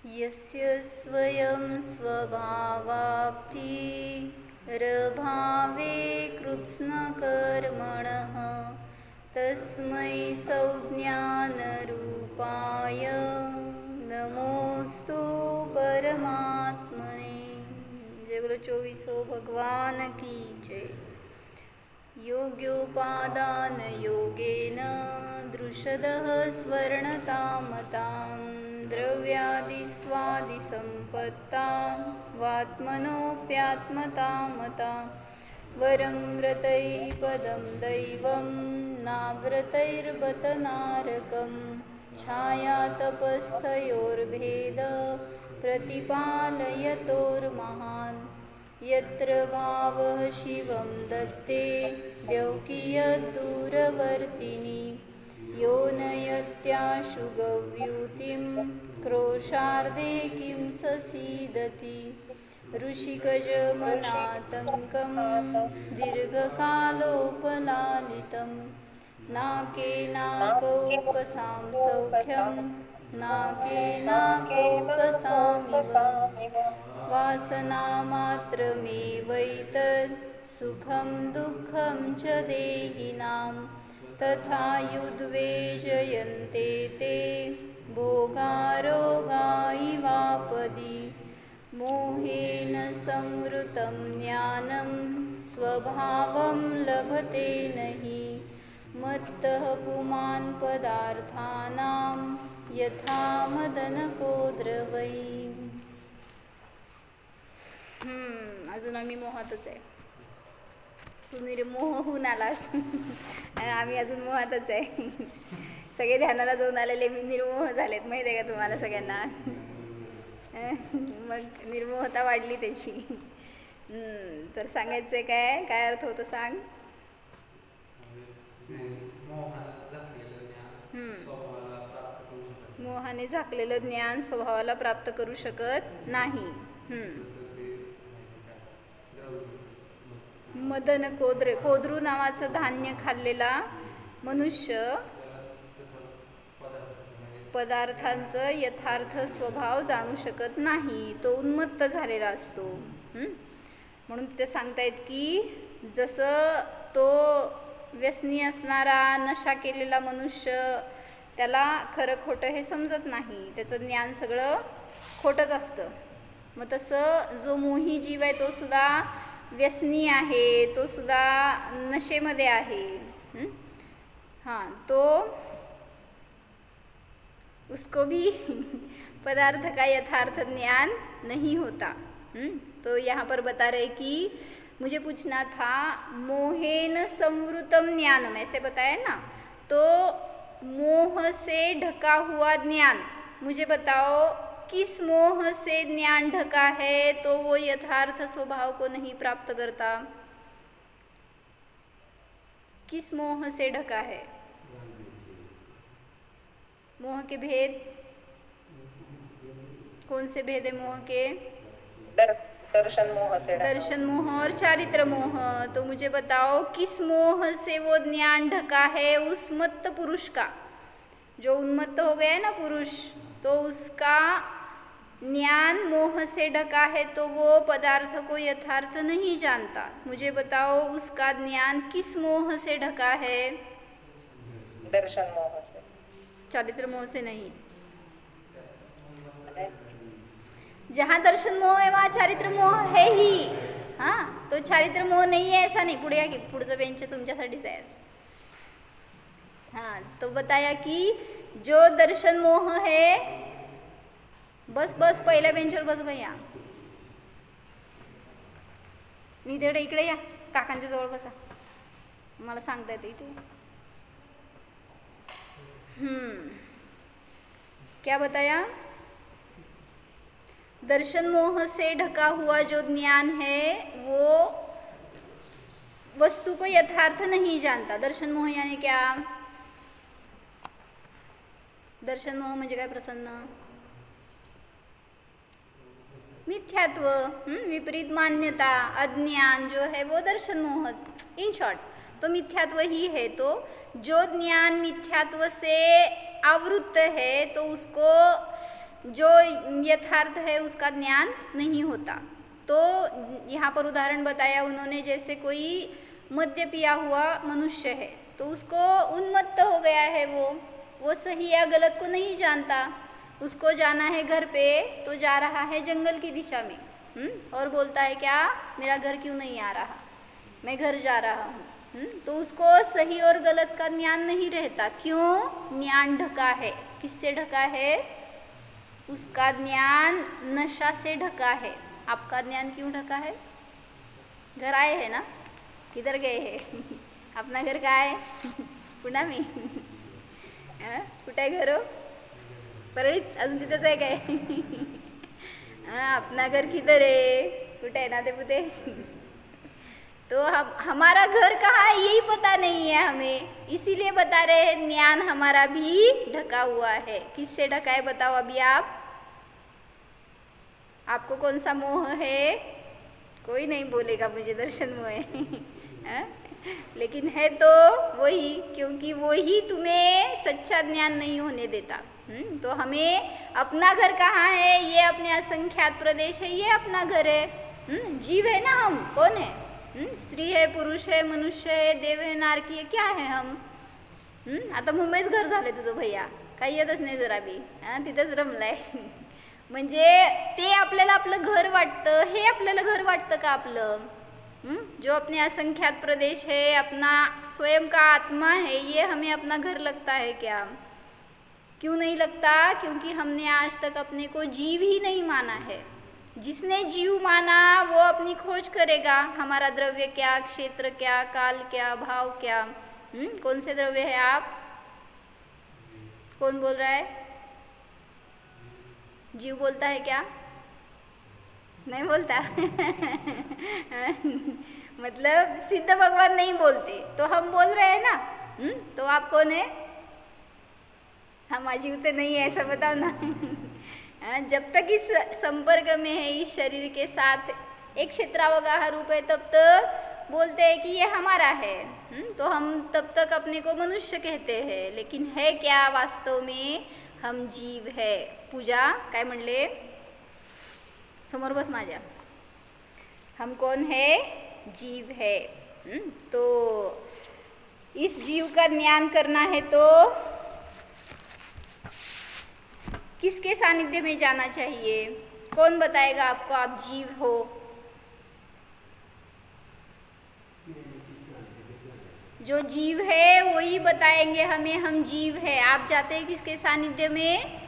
यस्य स्वयं स्वभावाप्तिरभावे कृत्स्नकर्मणः तस्मै संज्ञानरूपाय नमोस्तु परमात्मने। जय गुरु 24 भगवान की जय। योग्योपादान योगेन दृषदः स्वर्णतामतां द्रव्यादिस्वादिसम्पत्तां वात्मनोऽप्यात्मतामतां वरं व्रतैः पदं दैवं नाव्रतैर्बत नारकं छायातपस्थयोर्भेद प्रतिपालयतोर्महान् यत्र भावः शिवं दत्ते द्यौकीयदूरवर्तिनी यो नयत्याशु गव्यूतिं क्रोशार्दे किं ससीदति ऋषिकजमनातङ्कं दीर्घकालोपलालितं नाकेनाकौकसां सौख्यं नाकेनाकौकसामिव वासनामात्रमेवैतत् सुखं दुःखं च देहिनां तथा युद्वेजयन्ते ते भोगारोगा इवापदि मोहेन संवृतं ज्ञानं स्वभावं लभते नहि मत्तः पुमान् पदार्थानां यथा मदनको द्रवै। अजून आम्ही मोहातच आहे. तू निर्मोह होऊन आलास आम्ही अजून मोहातच आहे. सगळे ध्यानाला जाऊन आलेले मी निर्मोह झालेत माहिती आहे का तुम्हाला सगळ्यांना. मग निर्मोहता वाढली त्याची. तर सांगायचं आहे काय काय अर्थ होतो सांग. मोहाने झाकलेलं ज्ञान स्वभावाला प्राप्त करू शकत नाही. मदन कोद्रू नावाचं धान्य खाल्लेला मनुष्य पदार्थांचं यथार्थ स्वभाव जाणू शकत नाही. तो उन्मत्त झालेला असतो. म्हणून ते सांगतायत की जसं तो व्यसनी असणारा नशा केलेला मनुष्य त्याला खरं खोटं हे समजत नाही. त्याचं ज्ञान सगळं खोटंच असतं. मग तसं जो मोही जीव आहे तो सुद्धा व्यसनी आहे. तो सुद्धा नशेमध्ये आहे. तो उसको भी पदार्थ का यथार्थ ज्ञान नहीं होता. तो यहाँ पर बता रहे कि मुझे पूछना था मोहेन संवृतम ज्ञानम ऐसे बताया ना. तो मोह से ढका हुआ ज्ञान मुझे बताओ किस मोह से ज्ञान ढका है तो वो यथार्थ स्वभाव को नहीं प्राप्त करता. किस मोह से ढका है. मोह के भेद कौन से भेद है मोह के. दर्शन मोह से. दर्शन मोह और चारित्र मोह. तो मुझे बताओ किस मोह से वो ज्ञान ढका है. उस मत्त पुरुष का जो उन्मत्त हो गया है ना पुरुष तो उसका ज्ञान मोह से ढका है तो वो पदार्थ को यथार्थ नहीं जानता. मुझे बताओ उसका ज्ञान किस मोह से ढका है. दर्शन मोह से. चारित्र मोह से नहीं. जहाँ दर्शन मोह है वहाँ चारित्र मोह है ही. हाँ तो चारित्र मोह नहीं है ऐसा नहीं. पुढे या की पुढचं बेंच तुमच्यासाठीच आहे. हाँ तो बताया कि जो दर्शन मोह है बस बस पहिल्या बेंचवर बस भैया. मी तिकडे इकडे या काकांच्या जवळ बसा. मला सांगता येते इथे. क्या बताया. दर्शन मोह से ढका हुआ जो ज्ञान है वो वस्तु को यथार्थ नहीं जानता. दर्शन मोह यानी क्या. दर्शन मोह म्हणजे काय प्रसन्न. मिथ्यात्व विपरीत मान्यता अज्ञान जो है वो दर्शन मोह. इन शॉर्ट तो मिथ्यात्व ही है. तो जो ज्ञान मिथ्यात्व से आवृत्त है तो उसको जो यथार्थ है उसका ज्ञान नहीं होता। तो यहाँ पर उदाहरण बताया उन्होंने, जैसे कोई मद्य पिया हुआ मनुष्य है तो उसको उन्मत्त हो गया है, वो सही या गलत को नहीं जानता, उसको जाना है घर पे तो जा रहा है जंगल की दिशा में, और बोलता है क्या मेरा घर क्यों नहीं आ रहा, मैं घर जा रहा हूँ। तो उसको सही और गलत का ज्ञान नहीं रहता। क्यों? ज्ञान ढका है। किससे ढका है? उसका ज्ञान नशा से ढका है। आपका ज्ञान क्यों ढका है? घर आए हैं ना, किधर गए हैं? अपना घर कहाँ है? पुणे में? कुठे आहे घर? परळीत? अजून तिथंच आहे काय? अपना घर किधर है? कुठे आहे ना ते पुते? तो हमारा घर कहाँ है यही पता नहीं है हमें, इसीलिए बता रहे हैं ज्ञान हमारा भी ढका हुआ है। किससे ढका है बताओ अभी आप? आपको कौन सा मोह है? कोई नहीं बोलेगा मुझे दर्शन मोह है। लेकिन है तो वही, क्योंकि वही तुम्हें सच्चा ज्ञान नहीं होने देता। तो हमें अपना घर कहाँ है? ये अपने असंख्यात प्रदेश है, ये अपना घर है। जीव है ना हम, कौन है? स्त्री है, पुरुष है, मनुष्य है, देव है, नारकी है, क्या है हम? आता मुंबईच घर झाले तुझं भैया, काही येतच नाही जरा बी, तिथंच रमलाय। म्हणजे ते आपल्याला आपलं घर वाटतं, हे आपल्याला घर वाटतं का आपलं? जो अपने असंख्यात प्रदेश है, अपना स्वयं का आत्मा है, ये हमें अपना घर लगता है क्या? क्यों नहीं लगता? क्योंकि हमने आज तक अपने को जीव ही नहीं माना है। जिसने जीव माना वो अपनी खोज करेगा, हमारा द्रव्य क्या, क्षेत्र क्या, काल क्या, भाव क्या। कौन से द्रव्य है आप? कौन बोल रहा है? जीव बोलता है क्या? नहीं बोलता। मतलब सिद्ध भगवान नहीं बोलते, तो हम बोल रहे हैं ना। तो आप कौन है? हम जीव तो नहीं है, ऐसा बताओ ना। जब तक इस संपर्क में है, इस शरीर के साथ एक क्षेत्रावगाह रूप है, तब तक बोलते हैं कि ये हमारा है। तो हम तब तक अपने को मनुष्य कहते हैं, लेकिन है क्या वास्तव में? हम जीव है। पूजा काय म्हणले? समोर बस माझ्या। हम कौन है? जीव है। तो इस जीव का ज्ञान करना है तो किसके सानिध्य में जाना चाहिए? कौन बताएगा आपको आप जीव हो? जो जीव है वही बताएंगे हमें हम जीव है। आप जाते हैं किसके सानिध्य में?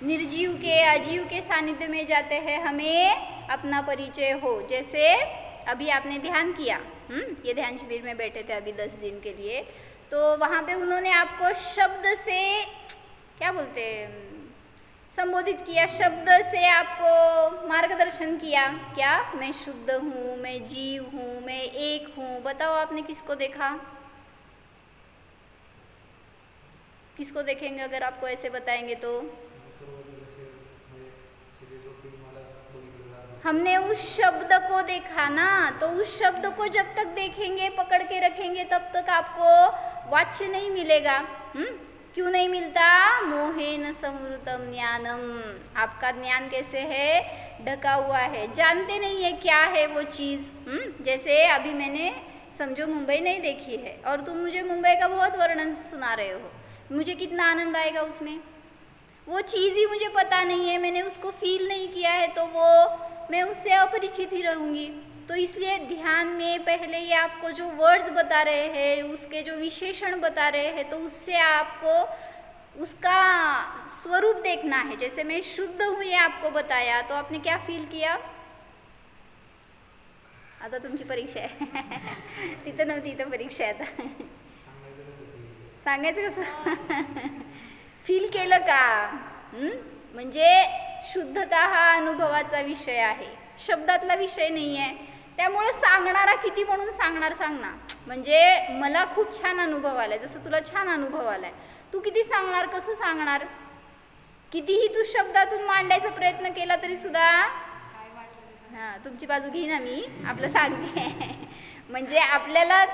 निर्जीव के, अजीव के सानिध्य में जाते हैं, हमें अपना परिचय हो। जैसे अभी आपने ध्यान किया, ये ध्यान शिविर में बैठे थे अभी 10 दिन के लिए, तो वहाँ पे उन्होंने आपको शब्द से क्या बोलते हैं, संबोधित किया, शब्द से आपको मार्गदर्शन किया। क्या? मैं शुद्ध हूँ, मैं जीव हूँ, मैं एक हूँ। बताओ आपने किसको देखा? किसको देखेंगे अगर आपको ऐसे बताएंगे तो? हमने उस शब्द को देखा ना, तो उस शब्द को जब तक देखेंगे, पकड़ के रखेंगे, तब तक आपको वाच्य नहीं मिलेगा। क्यों नहीं मिलता? मोहेन समृतम ज्ञानम। आपका ज्ञान कैसे है? ढका हुआ है, जानते नहीं है क्या है वो चीज़। जैसे अभी मैंने समझो मुंबई नहीं देखी है और तुम मुझे मुंबई का बहुत वर्णन सुना रहे हो, मुझे कितना आनंद आएगा उसमें। वो चीज़ ही मुझे पता नहीं है, मैंने उसको फील नहीं किया है, तो वो मैं उससे अपरिचित ही रहूँगी। तो इसलिए ध्यान में पहले ये आपको जो वर्ड्स बता रहे हैं, उसके जो विशेषण बता रहे हैं, तो उससे आपको उसका स्वरूप देखना है। जैसे मैं शुद्ध हूँ ये आपको बताया, तो आपने क्या फील किया? आता तुमची परीक्षा आहे। तिथं नव्हती, इथं परीक्षा आहे आता। सांगायचं कसं? फील केलं का? म्हणजे शुद्धता हा अनुभवाचा विषय आहे, शब्दातला विषय नाही आहे। त्यामुळे सांगणारा किती म्हणून सांगणार सांग ना। म्हणजे मला खूप छान अनुभव आलाय, जसं तुला छान अनुभव आलाय, तू किती सांगणार, कसं सांगणार? कितीही तू शब्दातून मांडायचा प्रयत्न केला तरी सुद्धा हां तुमची बाजू घे ना, मी आपलं सांगते। म्हणजे आपल्याला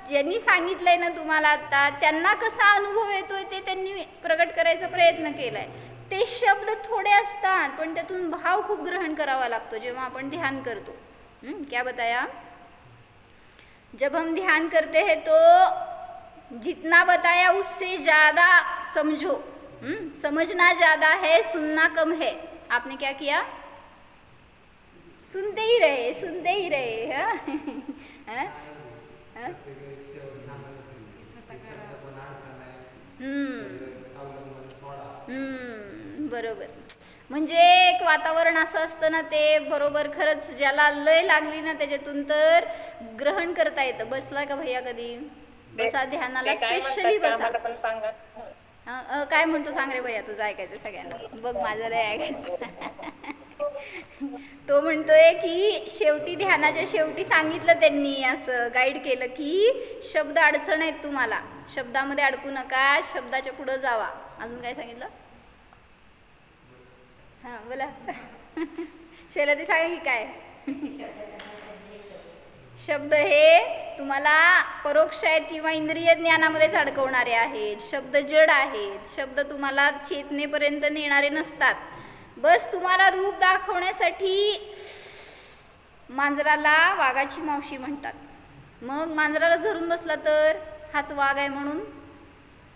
ज्यांनी सांगितलंय ना तुम्हाला आता, त्यांना कसा अनुभव येतोय ते त्यांनी प्रगट करायचा प्रयत्न केलाय, ते शब्द थोडे असतात पण त्यातून भाव खूप ग्रहण करावा लागतो जेव्हा आपण ध्यान करतो. क्या बताया? जब हम ध्यान करते हैं तो जितना बताया उससे ज़्यादा समझो. समझना ज़्यादा है, सुनना कम है. आपने क्या किया? सुनते ही रहे, सुनते ही रहे. हाँ? हाँ? बरोबर. म्हणजे एक वातावरण असं असतं ना, ते बरोबर खरंच ज्याला लय लागली ना त्याच्यातून तर ग्रहण करता येतं. बसला का भैया कधी? बसा ध्यानाला, स्पेशली बसा. काय म्हणतो सांग रे भैया, तुझं ऐकायचं सगळ्यांना. बघ माझं नाही ऐकायचं. तो म्हणतोय की शेवटी ध्यानाच्या शेवटी सांगितलं त्यांनी, असं गाईड केलं की शब्द अडचण आहेत तुम्हाला, शब्दामध्ये अडकू नका, शब्दाच्या पुढं जावा. अजून काय सांगितलं? हां बोला. शैला ती सांगा की काय? शब्द हे तुम्हाला परोक्ष आहेत किंवा इंद्रिय ज्ञानामध्येच अडकवणारे आहेत. शब्द जड आहेत, शब्द तुम्हाला चेतनेपर्यंत नेणारे नसतात. बस तुम्हाला रूप दाखवण्यासाठी मांजराला वाघाची मावशी म्हणतात. मग मांजराला धरून बसला तर हाच वाघ आहे म्हणून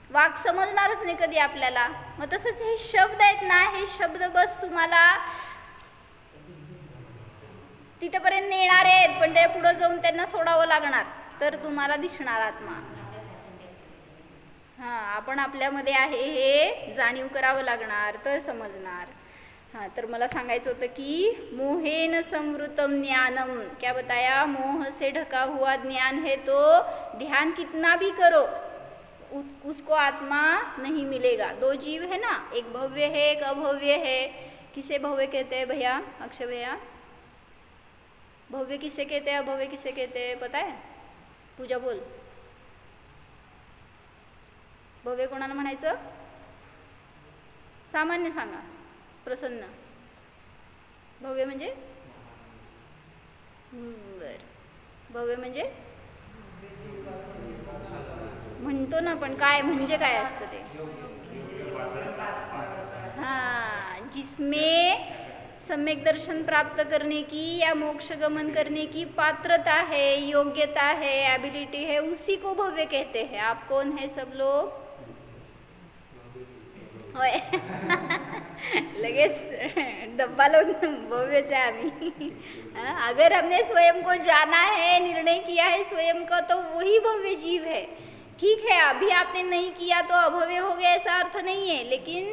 वाघ समजणारच नाही कधी आपल्याला. मग तसंच हे शब्द आहेत ना, हे शब्द बस तुम्हाला तिथपर्यंत नेणारे आहेत पण त्या पुढं जाऊन त्यांना सोडावं लागणार तर तुम्हाला दिसणार आत्मा. हां, आपण आपल्यामध्ये आहे हे जाणीव करावं लागणार तर समजणार. हाँ, तर मला सांगायचं होतं की मोहेन संवृतम ज्ञानम. क्या बताया? मोह से ढका हुआ ज्ञान है तो ध्यान कितना भी करो उसको आत्मा नहीं मिलेगा. दो जीव है ना, एक भव्य है एक अभव्य है. किसे भव्य कहते हैं भैया? अक्षय भैया, भव्य किसे कहते हैं, अभव्य किसे कहते हैं पता है? पूजा बोल. भव्य कोणाला म्हणायचं? सामान्य सांगा. प्रसन्न. भव्य म्हणजे? बर. भव्य म्हणजे म्हणतो ना, पण काय म्हणजे काय असतं ते? हाँ, जिसमें सम्यक दर्शन प्राप्त करने की या मोक्ष गमन करने की पात्रता है, योग्यता है, एबिलिटी है, उसी को भव्य कहते हैं. आप कौन है सब लोग? होय. लगेच डब्बा लोग भव्यच है आम्ही. अगर हमने स्वयं को जाना है, निर्णय किया है स्वयं का, तो वही भव्य जीव है. ठीक है, अभी आपने नहीं किया तो अभव्य हो गया ऐसा अर्थ नहीं है, लेकिन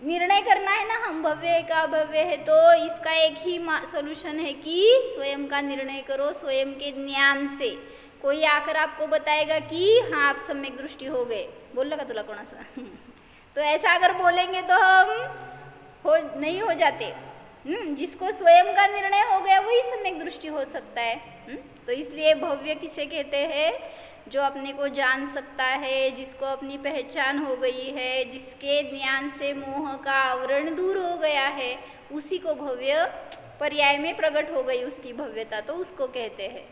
निर्णय करना है ना हम भव्य है का अभव्य है. तो इसका एक ही सॉल्यूशन है कि स्वयं का निर्णय करो स्वयं के ज्ञान से. कोई आकर आपको बताएगा कि हाँ आप सम्यक दृष्टि हो गए. बोल का तुला कोणाचा? तो ऐसा अगर बोलेंगे तो हम नहीं हो जाते. जिसको स्वयं का निर्णय हो गया वही सम्यक दृष्टि हो सकता है. तो इसलिए भव्य किसे कहते हैं? जो अपने को जान सकता है, जिसको अपनी पहचान हो गई है, जिसके ज्ञान से मोह का आवरण दूर हो गया है, उसी को भव्य, पर्याय में प्रकट हो गई उसकी भव्यता, तो उसको कहते हैं.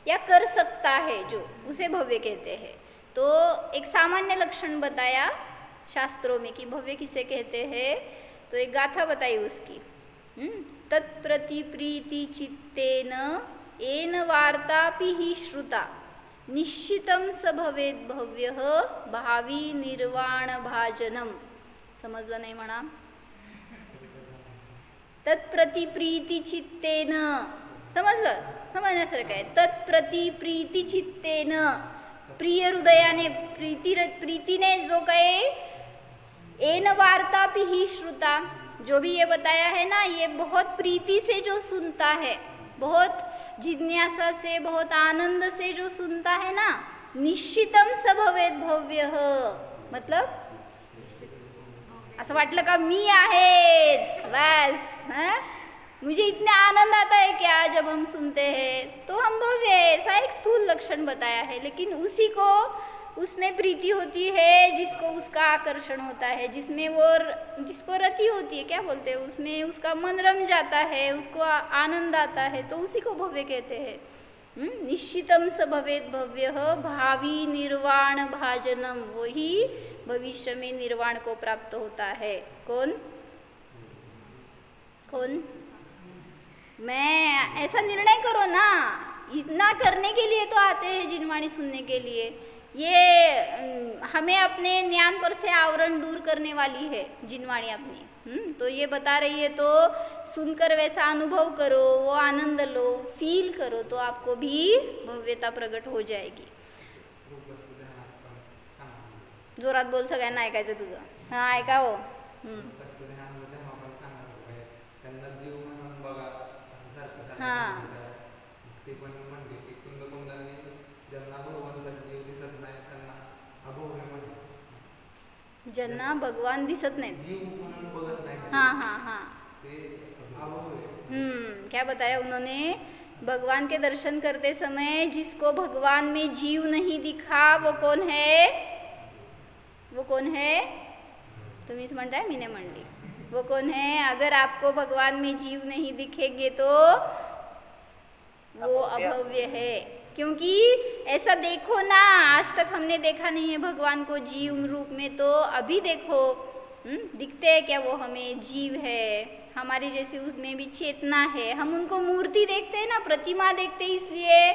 या कर सकता है जो, उसे भव्य कहते हैं. तो एक सामान्य लक्षण बताया शास्त्रों में कि भव्य किसे कहते हैं. तो एक गाथा बताई उसकी. तत्प्रति प्रीति चित्तेन येन वार्तापि हि श्रुता निश्चितम स भवेद भव्यः भावी निर्वाण भाजनम. समजलं नाही म्हणा? तत्प्रति प्रीति चित्तेन. समजलं? समजण्यासारखं आहे. तत्प्रति प्रीति चित्तेन, प्रिय हृदयाने, प्रीतीने जो कहे, एन वार्तापि हि श्रुता, जो भी ये बताया है ना, ये बहुत प्रीति से जो सुनता है, बहुत जिज्ञासा से, बहुत आनंद से जो सुनता है ना, निश्चितम स भवेद भव्यः. मतलब असं वाटलं का मी आहेच बस. मुझे इतना आनंद आता है क्या जब हम सुनते हैं, तो हम भव्य है. ऐसा एक स्थूल लक्षण बताया है. लेकिन उसी को, उसमें प्रीति होती है जिसको उसका आकर्षण होता है, जिसमें वो, जिसको रति होती है, क्या बोलते हैं, उसमें उसका मन रम जाता है, उसको आनंद आता है, तो उसी को भव्य कहते हैं. निश्चितम स भवेद भव्यः भावी निर्वाण भाजनम. वही भविष्य में निर्वाण को प्राप्त होता है. कौन? कौन? मैं, ऐसा निर्णय करो ना, इतना करने के लिए तो आते हैं जिनवाणी सुनने के लिए। ये हमें अपने ज्ञान पर से आवरण दूर करने वाली है जिनवाणी अपनी। तो ये बता रही है, तो सुनकर वैसा अनुभव करो, वो आनंद लो, फील करो, तो आपको भी भव्यता प्रकट हो जाएगी। जोरात बोल, सगळ्यांना ऐकायचं तुझं। हां, ऐका हो। हां, ज्यांना भगवान दिसत नाहीत। हाँ हाँ हाँ, क्या बताया उन्होंने? भगवान के दर्शन करते समय जिसको भगवान में जीव नहीं दिखा वो कौन है? वो कौन है? तुम्हीच म्हणताय, मी नाही म्हणली। वो कौन है? अगर आपको भगवान में जीव नहीं दिखेंगे तो वो अभव्य है। क्योंकि ऐसा देखो ना, आज तक हमने देखा नहीं है भगवान को जीव रूप में, तो अभी देखो दिखते हैं क्या वो हमें? जीव है, हमारी जैसी उसमें भी चेतना है। हम उनको मूर्ति देखते हैं ना, प्रतिमा देखते हैं, इसलिए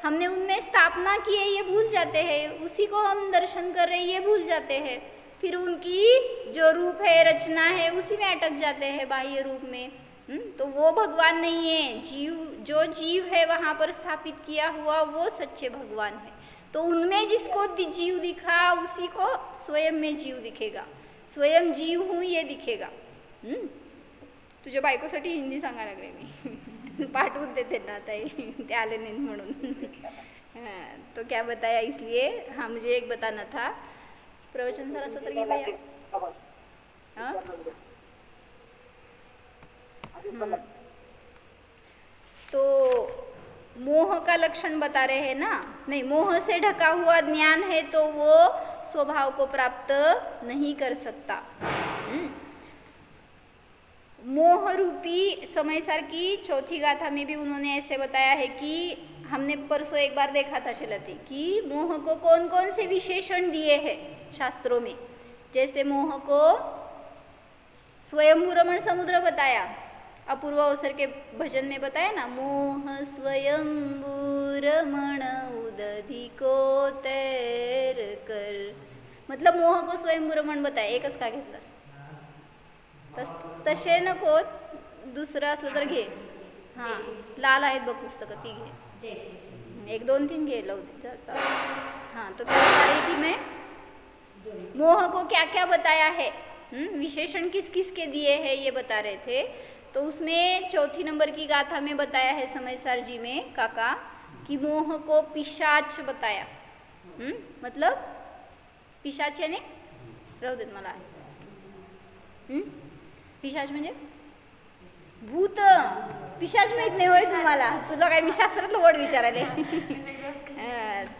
हमने उनमें स्थापना की है ये भूल जाते हैं, उसी को हम दर्शन कर रहे हैं ये भूल जाते हैं, फिर उनकी जो रूप है, रचना है, उसी में अटक जाते हैं बाह्य रूप में। तो वो भगवान नहीं है। जीव, जो जीव है वहाँ पर स्थापित किया हुआ, वो सच्चे भगवान है। तो उनमें जिसको जीव दिखा उसी को स्वयं में जीव दिखेगा, स्वयं जीव हूँ ये दिखेगा। तुझ्या बायकोसाठी हिंदी सांगा लागले मी, पाठवून देते ना ताई, ते आले नाही म्हणून। तो क्या बताया, इसलिए हाँ मुझे एक बताना था। प्रवचन सर असं तर घे भैया। हाँ, तो मोह का लक्षण बता रहे हैं ना? नहीं, मोह से ढका हुआ ज्ञान है तो वो स्वभाव को प्राप्त नहीं कर सकता। मोह रूपी समयसार की चौथी गाथा में भी उन्होंने ऐसे बताया है कि हमने परसों एक बार देखा था शलती कि मोह को कौन कौन से विशेषण दिए हैं शास्त्रों में। जैसे मोह को स्वयंभू रमण समुद्र बताया, अपूर्व अवसर के भजन में बताया ना, मोह स्वयंभू रमण उदधि को तैर कर, मतलब मोह को स्वयंभू रमण बताया। एकच का घेतलास? तसे नको, दुसरं असलं तर घे। हां, लाल आहेत बघ पुस्तकं, ती घे, 1 2 3 घे, लव दे। हाँ, तो क्या बता रही थी मैं? मोह को क्या क्या बताया है, विशेषण किस किस के दिए हैं ये बता रहे थे। तो उसमें चौथी नंबर की गाथा में बताया है समयसार जी में काका कि मोह को पिशाच बताया। मतलब पिशाच यानी राहू देत मला, पिशाच म्हणजे भूत। पिशाच माहित नाही होय तुम्हाला? तुला काय मी शास्त्रातलं वर्ड विचारायले?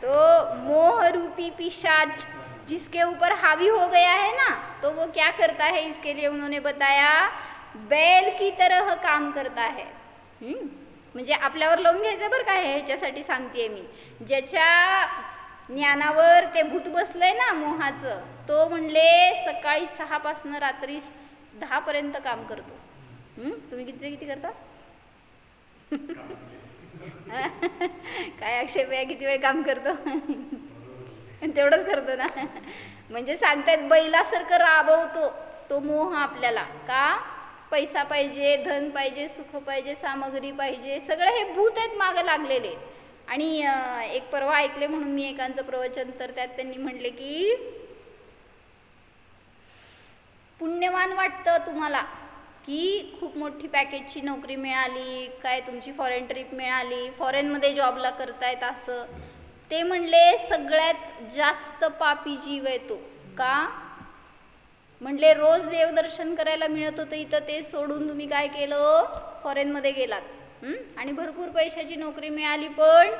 तो मोह रूपी पिशाच जिसके ऊपर हावी हो गया है ना, तो वो क्या करता है, इसके लिए उन्होंने बताया बैल की तरह काम करता है। म्हणजे आपल्यावर लावून घ्यायचं बरं काय, ह्याच्यासाठी सांगतेय मी। ज्याच्या ज्ञानावर ते भूत बसलंय ना मोहाचं, तो म्हणले सकाळी 6 पासून रात्री 10 पर्यंत काम करतो। तुम्ही किती किती करता? काय आक्षेप आहे, किती वेळ काम करतो? तेवढंच करतो ना। म्हणजे सांगतायत बैलासारखं राबवतो तो मोह आपल्याला। का? पैसा पाहिजे, धन पाहिजे, सुख पाहिजे, सामग्री पाहिजे, सगळे हे भूत आहेत मागं लागलेले। आणि एक परवा ऐकले म्हणून मी एकांचं प्रवचन, तर त्यात त्यांनी म्हटले की पुण्यवान वाटतं तुम्हाला की खूप मोठी पॅकेजची नोकरी मिळाली, काय तुमची फॉरेन ट्रिप मिळाली, फॉरेनमध्ये जॉबला करतायत असं। ते म्हणले सगळ्यात जास्त पापी जीव आहे तो। का? म्हणले रोज देवदर्शन करायला मिळत होतं इथं, ते सोडून तुम्ही काय केलं, फॉरेनमध्ये गेलात आणि भरपूर पैशाची नोकरी मिळाली, पण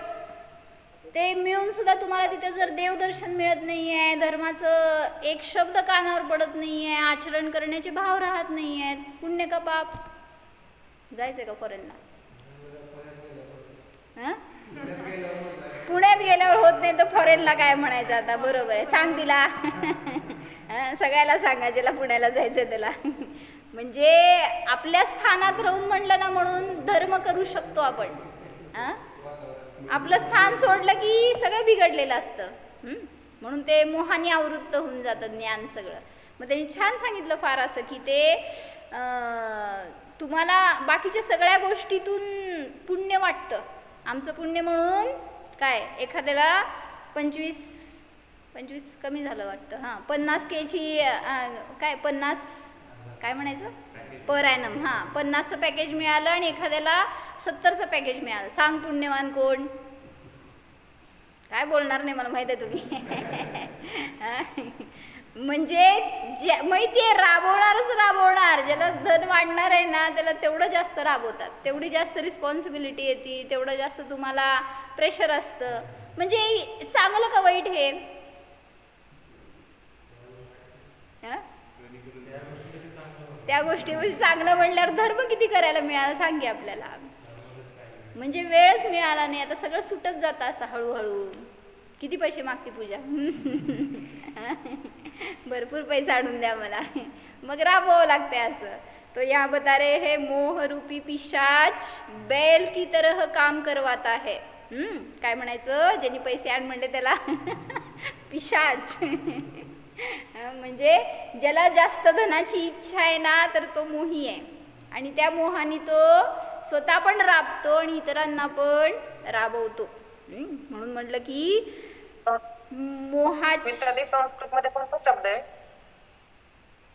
ते मिळून सुद्धा तुम्हाला तिथे जर देवदर्शन मिळत नाही आहे, धर्माचं एक शब्द कानावर पडत नाही आहे, आचरण करण्याचे भाव राहत नाही आहेत, पुण्य का पाप? जायचं का फॉरेनला? हां, पुण्यात गेल्यावर होत नाही तर फॉरेनला काय म्हणायचं आता? बरोबर आहे, सांग तिला, सगळ्याला सांगा ज्याला पुण्याला जायचं त्याला। म्हणजे आपल्या स्थानात राहून म्हणलं ना, म्हणून धर्म करू शकतो आपण. आपलं स्थान सोडलं की सगळं बिघडलेलं असतं. म्हणून ते मोहाने आवृत्त होऊन जातं ज्ञान सगळं. मग त्यांनी छान सांगितलं फार असं की ते तुम्हाला बाकीच्या सगळ्या गोष्टीतून पुण्य वाटतं. आमचं पुण्य म्हणून काय, एखाद्याला 25 कमी झालं वाटतं, 50K काय 50 काय म्हणायचं पर ॲनम, 50चं पॅकेज मिळालं आणि एखाद्याला 70चं पॅकेज मिळालं. सांग पुण्यवान कोण? काय बोलणार नाही, मला माहीत आहे तुम्ही. म्हणजे माहिती आहे, राबवणार. ज्याला धन वाढणार आहे ना, त्याला तेवढं जास्त राबवतात, तेवढी जास्त रिस्पॉन्सिबिलिटी येते, तेवढं जास्त तुम्हाला प्रेशर असतं. म्हणजे चांगलं का वाईट हे? त्या गोष्टीमध्ये चांगलं म्हणल्यावर धर्म किती करायला मिळालं सांगे आपल्याला. म्हणजे वेळच मिळाला नाही, आता सगळं सुटत जातं असं हळूहळू. किती पैसे मागते पूजा? भरपूर पैसा आणून द्या मला, मग राबवावं लागते असं. तो यहाँ बता रहे है, मोह रूपी पिशाच बैल की तरह काम करवाता है. काय म्हणायचं, ज्यांनी पैसे आण म्हणले त्याला पिशाच. म्हणजे ज्याला जास्त धनाची इच्छा आहे ना, तर तो मोही आहे. आणि त्या मोहाने तो स्वतः पण राबतो आणि इतरांना पण राबवतो. म्हणून म्हटलं की मोहाची संस्कृत मध्ये कोणता शब्द आहे?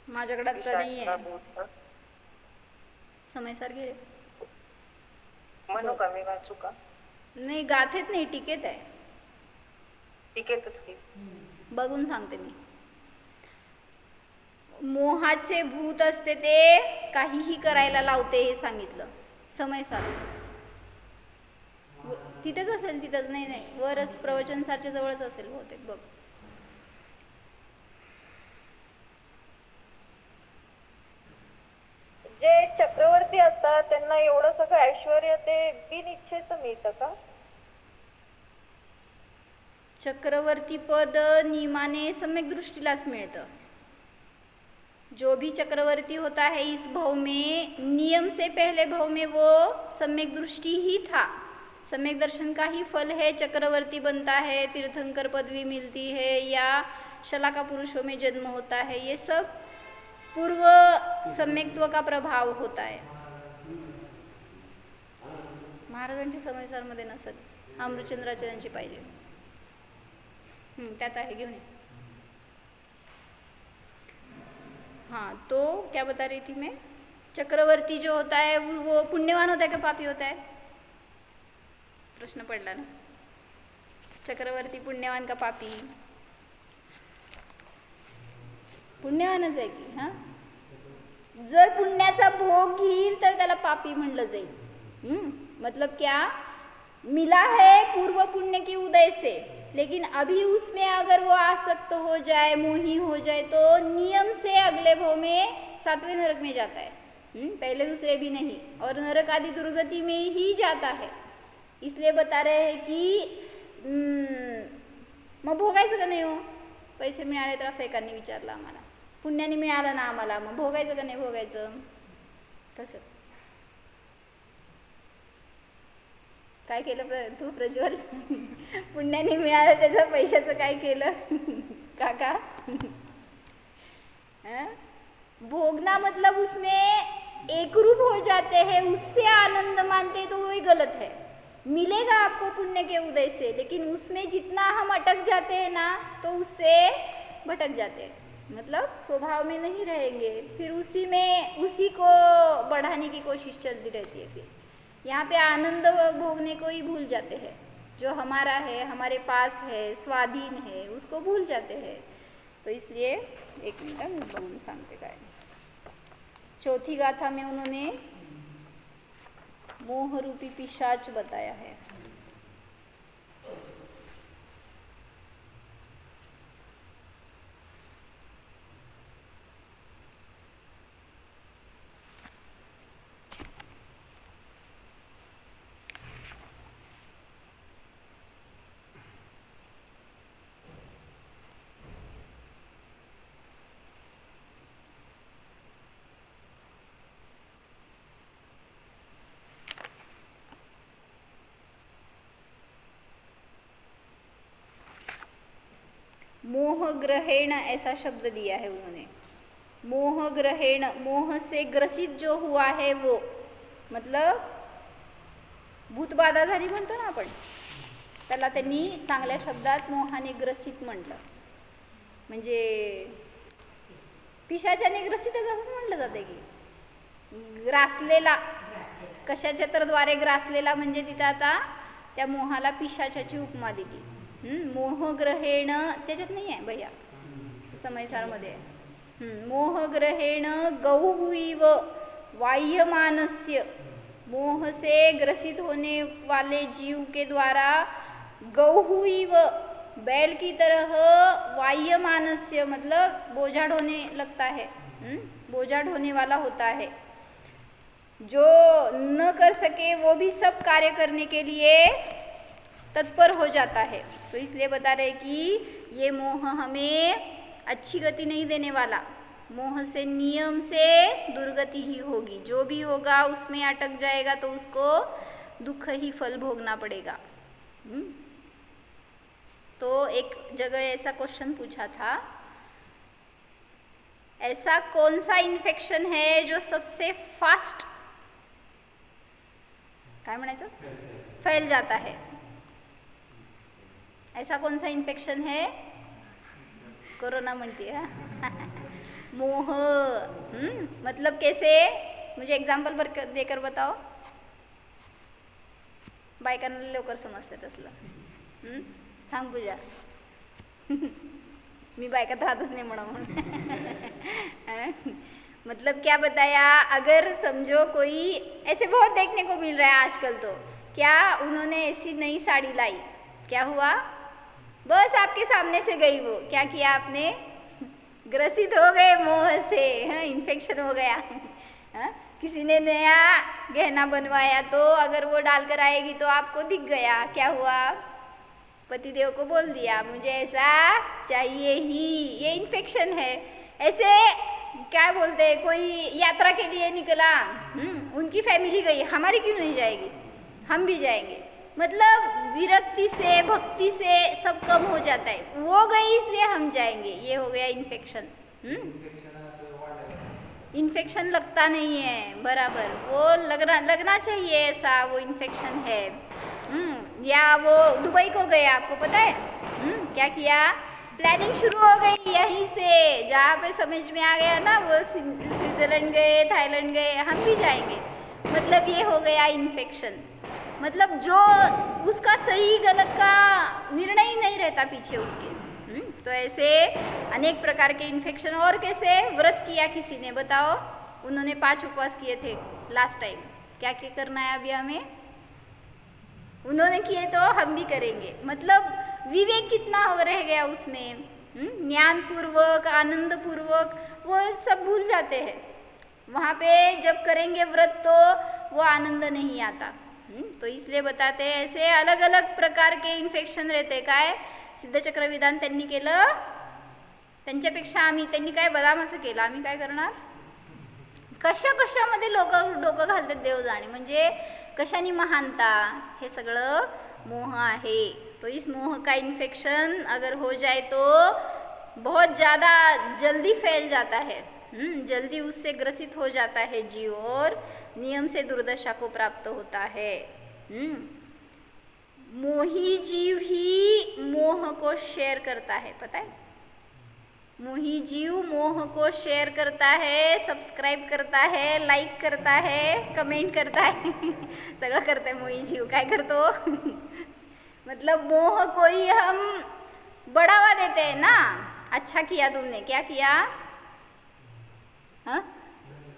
माझ्याकडे आता नाही आहे. समयसार घे रे. म्हणू का मी, वाचू का? नाही, गाथेत नाही, टीकेत आहे. टीकेतच की, बघून सांगते मी. मोहाचे भूत असते ते काहीही करायला लावते हे सांगितलं. समयसार तिथेच असेल, तिथंच नाही, वरच प्रवचनसारच्या जवळच असेल बहुतेक. बघ, जे चक्रवर्ती असतात त्यांना एवढं सगळं ऐश्वर्य ते बिनइच्छेचं मिळतं का? चक्रवर्ती पद नियमाने सम्यक दृष्टीलाच मिळतं. जो भी चक्रवर्ती होता है इस भव में, नियम से पहले भव में वो सम्यक दृष्टि ही था. सम्यक दर्शन का ही फल है. चक्रवर्ती बनता है, तीर्थंकर पदवी मिलती है, या शलाका पुरुषों में जन्म होता है. ये सब पूर्व सम्यक्त्व का प्रभाव होता है. महाराजांच्या समयसारमध्ये नसत, अमृतचंद्राचार्यांची पाहिजे. त्यात आहे, घेऊन. हाँ, तो क्या बता रही थी मैं? चक्रवर्ती जो होता है वो पुण्यवान होता है कि पापी होता है? प्रश्न पडला ना. चक्रवर्ती पुण्यवान का पापी? पुण्यवानच आहे की. जर पुण्याचा भोग घेईल तर त्याला पापी म्हणलं जाईल. मतलब क्या, मिला है पूर्व पुण्य की उदय से, लेकिन अभी उसमें अगर वो आसक्त हो जाए, मोही हो जाए, तो नियम से अगले भव में 7वें नरक में जाता है. पहले दूसरे भी नहीं, और नरक आदि दुर्गति में ही जाता है. इसलिए बता रहे हैं की मग भोगायचं का नाही हो? पैसे मिळाले तर असं एकाने विचारलं आम्हाला, पुण्याने मिळालं ना आम्हाला, मग भोगायचं का नाही भोगायचं? कसं काय केलं तू प्रज्वल? पुण्याने मिळालं त्याचं पैशाचं काय केलं काका? भोगना मतलब उसमें एक रूप हो जाते हैं, उससे आनंद मानते हैं, तो वही गलत है. मिलेगा आपको पुण्य के उदय से, लेकिन उसमें जितना हम अटक जाते हैं ना, तो उससे भटक जाते हैं. मतलब स्वभाव में नहीं रहेंगे, फिर उसी को बढ़ाने की कोशिश चलती रहती है. फिर यहाँ पे आनंद भोगने को ही भूल जाते हैं. जो हमारा है, हमारे पास है, स्वाधीन है, उसको भूल जाते हैं. तो इसलिए एक मिनट मैं बोलूँ सांगते काय. चौथी गाथा में उन्होंने मोह रूपी पिशाच बताया है. ग्रहेण ऐसा शब्द दिया है उन्होंने। मोह ग्रहेण, मोह से ग्रसित जो हुआ है वो, मतलब भूतबाधा झाली म्हणतो ना आपण, त्याला त्यांनी चांगल्या शब्दात मोहाने ग्रसित म्हटलं. म्हणजे पिशाच्याने ग्रसित असंच म्हटलं जाते की ग्रासलेला, कशाच्या तर द्वारे ग्रासलेला, म्हणजे तिथं आता त्या मोहाला पिशाच्याची उपमा दिली. मोह ग्रहेण त्याच्यात नाही आहे भैया, समयसारमध्ये आहे. मोह ग्रहेण गौहुईव वाह्यमानस्य, मोह से ग्रसित होने वाले जीव के द्वारा गौहुईव, बैल की तरह, वाह्यमानस्य मतलब बोझा ढोने लगता है, बोझा ढोने वाला होता है. जो न कर सके वो भी सब कार्य करने के लिए तत्पर हो जाता है. तो इसलिए बता रहे कि ये मोह हमें अच्छी गति नहीं देने वाला, मोह से नियम से दुर्गति ही होगी. जो भी होगा उसमें अटक जाएगा तो उसको दुख ही फल भोगना पड़ेगा. तो एक जगह ऐसा क्वेश्चन पूछा था, ऐसा कौन सा इन्फेक्शन है जो सबसे फास्ट, काय म्हणायचं, फैल जाता है. ऐसा कौन सा इन्फेक्शन है, कोरोना म्हणती है. मोह, मतलब कैसे, मुझे एग्जाम्पल देकर बताओ. बायकांना लवकर समजते तसलं. सांग पूजा. मी बायकात राहतच नाही म्हणून. मतलब क्या बताया, अगर समझो कोई, ऐसे बहुत देखने को मिल रहा है आजकल. तो क्या उन्होंने ऐसी नई साड़ी लाई, क्या हुआ, बस आपके सामने से गई वो, क्या किया आपने, ग्रसित हो गए मोह से, इन्फेक्शन हो गया. किसी ने नया गहना बनवाया तो अगर वो डालकर आएगी तो आपको दिख गया, क्या हुआ, पतिदेव को बोल दिया मुझे ऐसा चाहिए ही, ये इन्फेक्शन है. ऐसे क्या बोलते हैं, कोई यात्रा के लिए निकला, उनकी फैमिली गई, हमारी क्यों नहीं जाएगी, हम भी जाएंगे. मतलब विरक्ति से, भक्ति से सब कम हो जाता है. वो गई इसलिए हम जाएंगे, ये हो गया इन्फेक्शन. इन्फेक्शन लगता नहीं है बराबर, वो लगना चाहिए ऐसा, वो इन्फेक्शन है. या वो दुबई को गए, आपको पता है, क्या किया, प्लानिंग शुरू हो गई यहीं से, जहाँ पे समझ में आ गया ना, वो स्विट्ज़रलैंड गए, थाईलैंड गए, हम भी जाएंगे. मतलब ये हो गया इन्फेक्शन. मतलब जो उसका सही गलत का निर्णय ही नहीं रहता पीछे उसके. तो ऐसे अनेक प्रकार के इन्फेक्शन. और कैसे, व्रत किया किसी ने, बताओ, उन्होंने 5 उपवास किए थे लास्ट टाइम, क्या क्या करना है अभी हमें, उन्होंने किए तो हम भी करेंगे. मतलब विवेक कितना हो रह गया उसमें, ज्ञान पूर्वक, आनंद पूर्वक, वो सब भूल जाते हैं. वहाँ पे जब करेंगे व्रत तो वो आनंद नहीं आता. तो इसलिए बताते हैं ऐसे अलग अलग प्रकार के इन्फेक्शन रहते. काय सिद्धचक्र विधान त्यांनी केलं, त्यांच्यापेक्षा आम्ही, त्यांनी काय बदामाचं केलं, आम्ही काय करणार. कशामध्ये लोक डोकं घालतात देव जाणे. म्हणजे कशानी महानता, हे सगळं मोह आहे. तो इस मोह का इन्फेक्शन अगर हो जाए तो बहुत ज़्यादा जल्दी फैल जाता है. जल्दी उससे ग्रसित हो जाता है जीव और नियम से दुर्दशा को प्राप्त होता है. मोही जीव ही मोह को शेयर करता है, पता है, मोही जीव मोह को शेयर करता है, सब्सक्राइब करता है, लाइक करता है, कमेंट करता है. सगळं करता है मोही जीव. काय करतो, मतलब मोह को ही हम बढ़ावा देते हैं ना. अच्छा किया तुमने, क्या किया,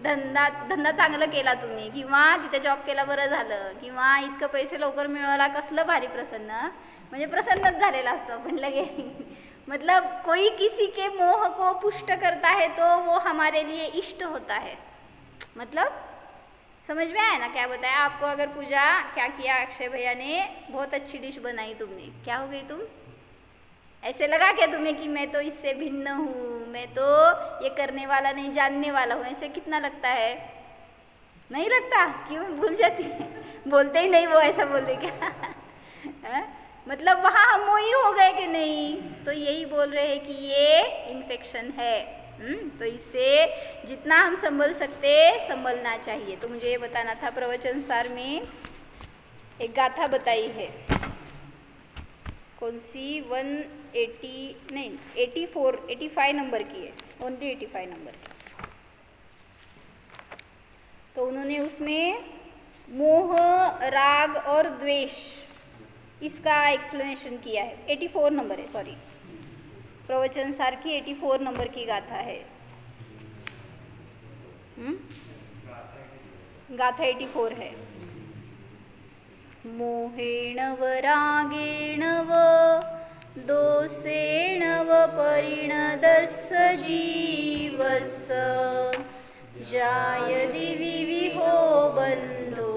धंदा चांगलं केला तुम्ही, किंवा तिथे जॉब केला बरं झालं, किंवा इतकं पैसे लवकर मिळवला, कसलं भारी प्रसन्न, म्हणजे प्रसन्नच झालेला असतो आपण लगे. मतलब कोई किसी के मोह को पुष्ट करता है तो वो हमारे लिए इष्ट होता है. मतलब समझ में आया ना क्या बताया आपको. अगर पूजा क्या किया अक्षय भैया ने, बहुत अच्छी डिश बनाई तुमने, क्या हो गई तुम, ऐसे लगा क्या तुम्हें कि मैं तो इससे भिन्न हूँ, मैं तो ये करने वाला नहीं, जानने वाला हूँ, ऐसे कितना लगता है, नहीं लगता, क्यों भूल जाती है, बोलते ही नहीं वो, ऐसा बोल रहे क्या. मतलब वहाँ हम मोही हो गए कि नहीं, तो यही बोल रहे हैं कि ये इन्फेक्शन है। तो इससे जितना हम संभल सकते संभलना चाहिए। तो मुझे ये बताना था। प्रवचन सार में एक गाथा बताई है, कौन सी 180 नहीं 85 नंबर की है, ओनली 85 नंबर की। तो उन्होंने उसमें मोह, राग और द्वेष इसका एक्सप्लेनेशन किया है। 84 नंबर है, सॉरी, प्रवचन सार की 84 नंबर की गाथा है। गाथा 84 है। मोहेण व रागेण व दोषेण व परिणदस्य जीवस्य जायदि विविहो बंधो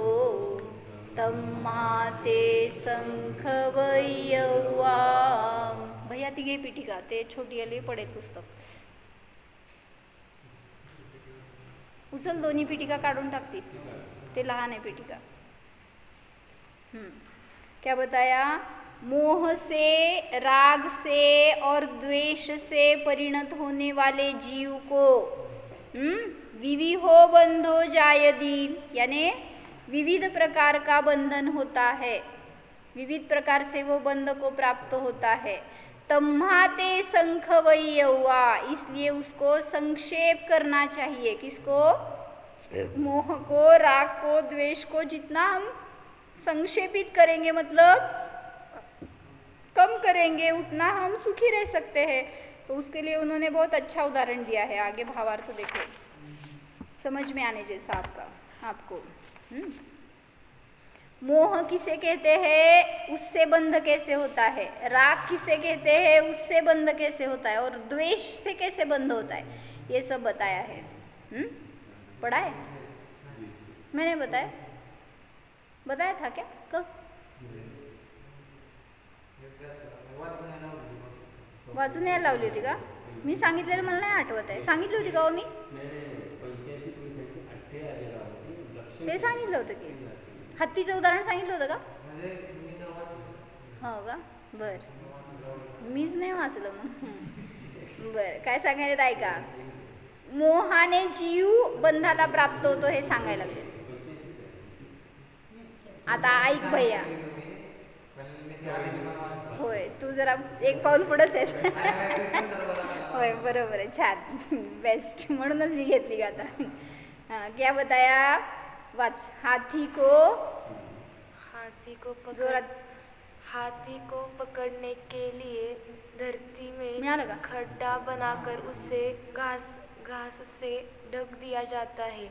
तम्माते संखवय्यवा। भैया ती घे पीठिका, ते छोटी आली पडेल पुस्तक, उचल, दोन्ही पीठिका काढून टाकतील, ते लहान आहे पीठिका। क्या बताया? मोह से, राग से और द्वेष से परिणत होने वाले जीव को विविहो बंधो जायदि, यानी विविध प्रकार का बंधन होता है, विविध प्रकार से वो बंध को प्राप्त होता है। तम्हाते संखवय्यवा, इसलिए उसको संक्षेप करना चाहिए। किसको? मोह को, राग को, द्वेष को जितना हम संक्षेपित करेंगे, मतलब कम करेंगे, उतना हम सुखी रह सकते हैं। तो उसके लिए उन्होंने बहुत अच्छा उदाहरण दिया है। आगे भावार्थ देखो, समझ में आने जैसा आपको। मोह किसे कहते हैं, उससे बंध कैसे होता है। राग किसे कहते हैं, उससे बंध कैसे होता है। और द्वेष से कैसे बंध होता है, ये सब बताया है। पढ़ा है? मैंने बताया था क्या? कब? वाचून यायला लावली होती का? मी सांगितलेलं मला नाही आठवत आहे। सांगितली होती का हो मी? ते सांगितलं होतं की हत्तीचं उदाहरण सांगितलं होतं का? हो का? बरं, मीच नाही वाचलं मग। बरं, काय सांगायला ऐका। मोहाने जीव बंधाला प्राप्त होतो हे सांगायला लागले। आता ऐक भैया, होय, तू जरा एक पाऊल पुढंच आहेस। होय, बरोबर आहे, छान, बेस्ट, म्हणूनच मी घेतली गाता। हाँ, क्या बताया? वाच। हाथी को पकड़ने के लिए धरती में खड्डा बनाकर उसे घास से ढक दिया जाता है।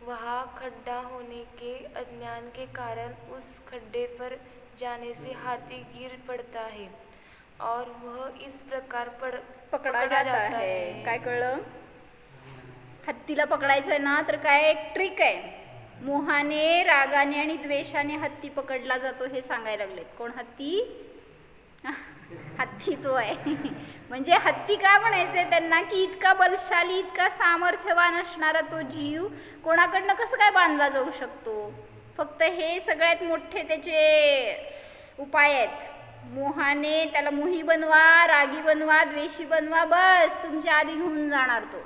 वहाँ खड्डा होने के अज्ञान के कारण उस खड्डे पर जाने से हाथी गिर पड़ता है और वह इस प्रकार पकड़ा जाता है। काय कळलं? हत्तीला पकडायचं आहे ना, तर काय एक ट्रिक आहे। मोहाने, रागाने आणि द्वेषाने हत्ती पकडला जातो हे सांगायला लागलेत। कोण हत्ती? हत्ती तो आहे। म्हणजे हत्ती का म्हणायचंय त्यांना की इतका बलशाली, इतका सामर्थ्यवान असणारा तो जीव कोणाकडनं कसं काय बांधला जाऊ शकतो? फक्त हे सगळ्यात मोठे त्याचे उपाय आहेत। मोहाने त्याला मोही बनवा, रागी बनवा, द्वेषी बनवा, बस तुमच्या आधी होऊन जाणार तो।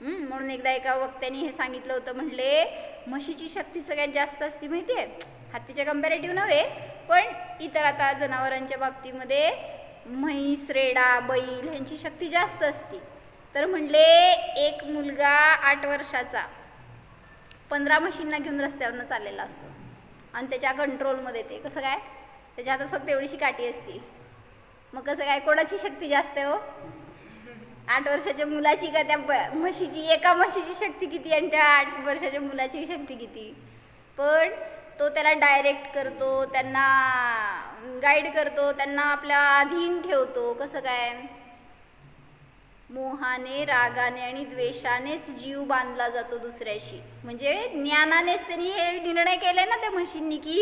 म्हणून एकदा एका वक्त्याने हे सांगितलं होतं, म्हणले म्हशीची शक्ती सगळ्यात जास्त असते माहिती आहे, हत्तीच्या कंपॅरेटिव्ह नव्हे, पण इतर आता जनावरांच्या बाबतीमध्ये म्हैस, रेडा, बैल ह्यांची शक्ती जास्त असते। तर म्हणले एक मुलगा 8 वर्षाचा 15 म्हशींना घेऊन रस्त्यावरनं चाललेला असतो आणि त्याच्या कंट्रोलमध्ये ते कसं काय, त्याच्या हातात फक्त एवढीशी काठी असते, मग कसं काय, कोणाची शक्ती जास्त आहे हो? 8 वर्षाच्या मुलाची का त्या म्हशीची? एका म्हशीची शक्ती किती आणि त्या 8 वर्षाच्या मुलाची शक्ती किती? पण तो त्याला डायरेक्ट करतो, त्यांना गाईड करतो, त्यांना आपल्या अधीन ठेवतो। कसं काय? मोहाने, रागाने आणि द्वेषानेच जीव बांधला जातो दुसऱ्याशी। म्हणजे ज्ञानानेच त्यांनी हे निर्णय केले ना त्या म्हशींनी की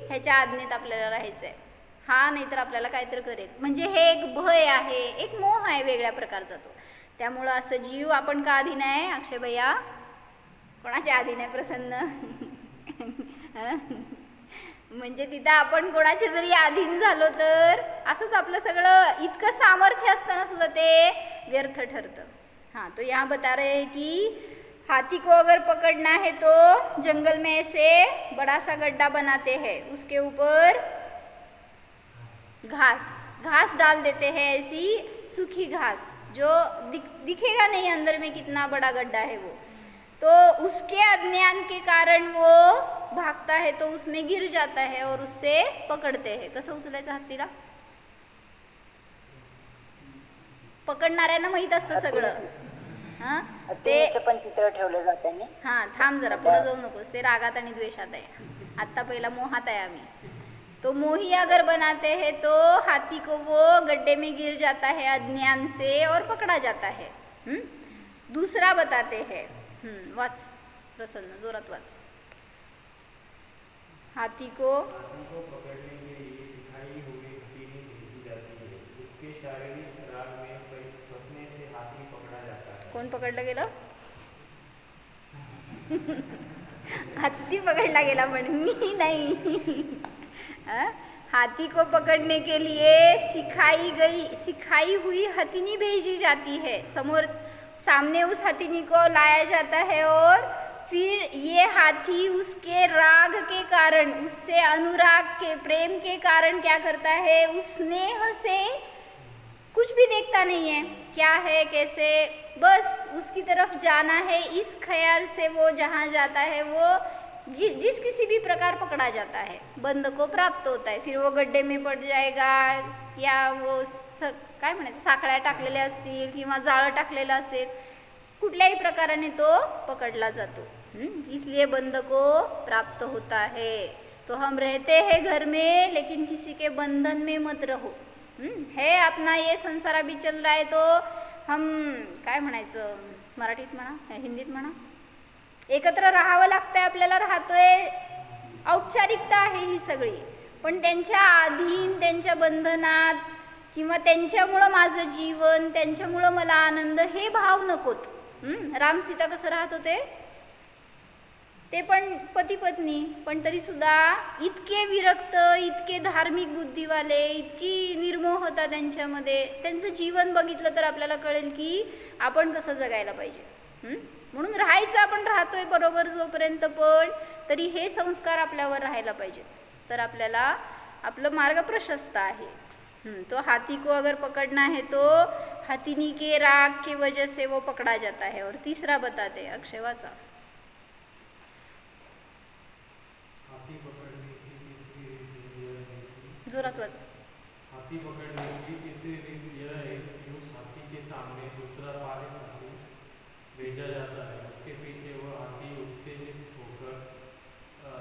ह्याच्या आज्ञेत आपल्याला राहायचं आहे, हा नाहीतर आपल्याला काहीतरी करेल। म्हणजे हे एक भय आहे, एक मोह आहे वेगळ्या प्रकारचा तो। त्यामुळं असं जीव आपण का अधीन आहे अक्षय भैया? कोणाच्या अधीन आहे प्रसन्न? म्हणजे तिथं आपण कोणाचे जरी अधीन झालो तर असंच आपलं सगळं इतकं सामर्थ्य असताना सुद्धा ते व्यर्थ ठरतं. हाँ, तो यहाँ बता रहे हैं कि हाथी को अगर पकड़ना है तो जंगल में ऐसे बड़ा सा गड्ढा बनाते हैं, उसके ऊपर घास डाल देते हैं, ऐसी सूखी घास जो दिखेगा नहीं अंदर में कितना बड़ा गड्ढा है वो. तो उसके अज्ञान के कारण वो भागता है तो उसमें गिर जाता है और उससे पकडते हैं. कसं उचलायचं हत्तीला? पकडणाऱ्यांना माहित असतं सगळं. हां, ते पण चित्र ठेवलं जातं ना. हां, थांब जरा, पुढे जाऊ नकोस, ते रागात आणि द्वेषात आहे. आत्ता पहिला मोहात आहे आम्ही. तो मोही अगर बनाते हैं तो हाथी को वो गड्ढे में गिर जाता है अज्ञान से और पकड़ा जाता है. दूसरा बताते हैं, वाच प्रसन्न, जोरात वाच. हाथी को पकड़ने के लिए सिखाई हुई हथेली भेजी जाती है. उसके शारीरिक राग में फंसने से हाथी पकड़ा जाता है. कोण पकडलं गेलं? हत्ती पकडला गेला, पण मी नाही. हाथी को पकड़ने के लिए सिखाई हुई हथिनी भेजी जाती है. सामने उस हथिनी को लाया जाता है और फिर ये हाथी उसके राग के कारण, उससे अनुराग के प्रेम के कारण क्या करता है, उस स्नेह से कुछ भी देखता नहीं है क्या है कैसे, बस उसकी तरफ जाना है. इस ख्याल से वो जहाँ जाता है वो जिस किसी भी प्रकार पकड़ा जाता है, बंद को प्राप्त होता है. फिर वो गड्ढे में पड़ जाएगा या वो काय म्हणायचं साखळ्या टाकलेल्या असतील किंवा जाळं टाकलेलं असेल, कुठल्याही प्रकाराने तो पकडला जातो. इसलिए बंद को प्राप्त होता है. तो हम रहते हैं घर में लेकिन किसी के बंधन में मत रहो. है अपना ये संसार अभी चल रहा है तो हम काय म्हणायचं, मराठीत म्हणा हिंदीत म्हणा, एकत्र राहावं लागतंय आपल्याला, राहतोय, औपचारिकता आहे ही सगळी. पण त्यांच्या अधीन, त्यांच्या बंधनात किंवा त्यांच्यामुळं माझं जीवन, त्यांच्यामुळं मला आनंद, हे भाव नकोत. राम सीता कसं राहत होते, ते पण पती पत्नी, पण तरीसुद्धा इतके विरक्त, इतके धार्मिक बुद्धीवाले, इतकी निर्मोहता त्यांच्यामध्ये. त्यांचं जीवन बघितलं तर आपल्याला कळेल की आपण कसं जगायला पाहिजे. म्हणून राहायचं, आपण राहतोय बरोबर जोपर्यंत, पण तरी हे संस्कार आपल्यावर राहायला पाहिजे, तर आपल्याला आपलं मार्ग प्रशस्त आहे. तो हाथी को अगर पकड़ना है तो हथिनी के राग की वजह से वो पकड़ा जाता है. और तीसरा बताते अक्षय वाचा. जोरात वाचा. हाथी पकड़ने की तीसरी रीत यह है कि उस हाथी के सामने दूसरा पारित हाथी भेजा जाता है. उसके पीछे वह हाथी उत्तेजित होकर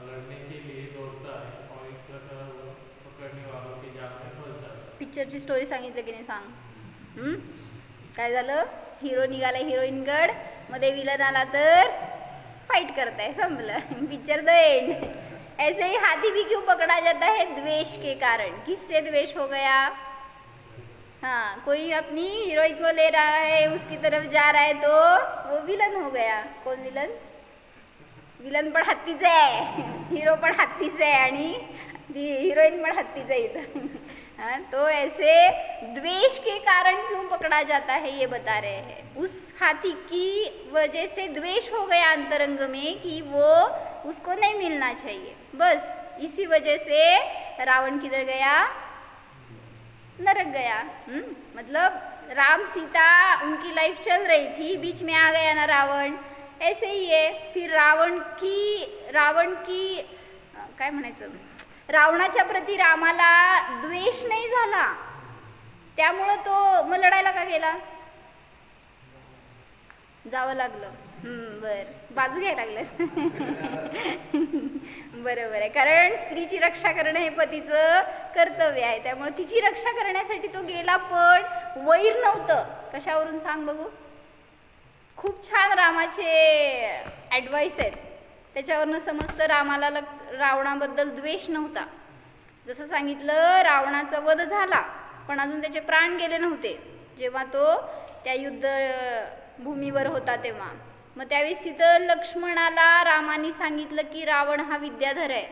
लड़ने के लिए दौड़ता है और इस प्रकार वह पकड़ने वालों के जाल में फंस जाता है. पिक्चरची स्टोरी सांगितलं की नाही सांग. काय झालं, हिरो निघाला हिरोईनगड, मध्ये विलन आला तर फाइट करताय, संपलं, पिक्चर द एंड. ऐसे ही हाथी भी क्यों पकड़ा जाता है, द्वेष के कारण. किससे द्वेष हो गया, हाँ, कोई अपनी हीरोइन को ले रहा है, उसकी तरफ जा रहा है तो वो विलन हो गया. कोण विलन? विलन पण हत्तीच आहे, हिरो पण हत्तीच आहे आणि हीरोइन पण हत्तीच आहे इथं. हाँ, तो ऐसे द्वेष के कारण क्यों पकड़ा जाता है ये बता रहे हैं. उस हाथी की वजह से द्वेष हो गया अंतरंग में कि वो उसको नहीं मिलना चाहिए, बस इसी वजह से रावण किधर गया, नरक गया. मतलब राम सीता उनकी लाइफ चल रही थी, बीच में आ गया ना रावण. ऐसे ही है. फिर रावण की काय म्हणायचं, रावणाच्या प्रती रामाला द्वेष नाही झाला, त्यामुळं तो मग लढायला का गेला, जावं लागलं. बर, बाजू घ्यायला लागलंस. बरोबर आहे, कारण स्त्रीची रक्षा करणं हे पतीचं कर्तव्य आहे, त्यामुळे तिची रक्षा करण्यासाठी तो गेला, पण वैर नव्हतं. कशावरून सांग बघू. खूप छान रामाचे ॲडवाईस आहेत, त्याच्यावरनं समजतं रामाला रावणाबद्दल द्वेष नव्हता. जसं सांगितलं, रावणाचा वध झाला पण अजून त्याचे प्राण गेले नव्हते जेव्हा तो त्या युद्ध भूमीवर होता तेव्हा. मग त्यावेळेस तिथं लक्ष्मणाला रामाने सांगितलं की रावण हा विद्याधर आहे,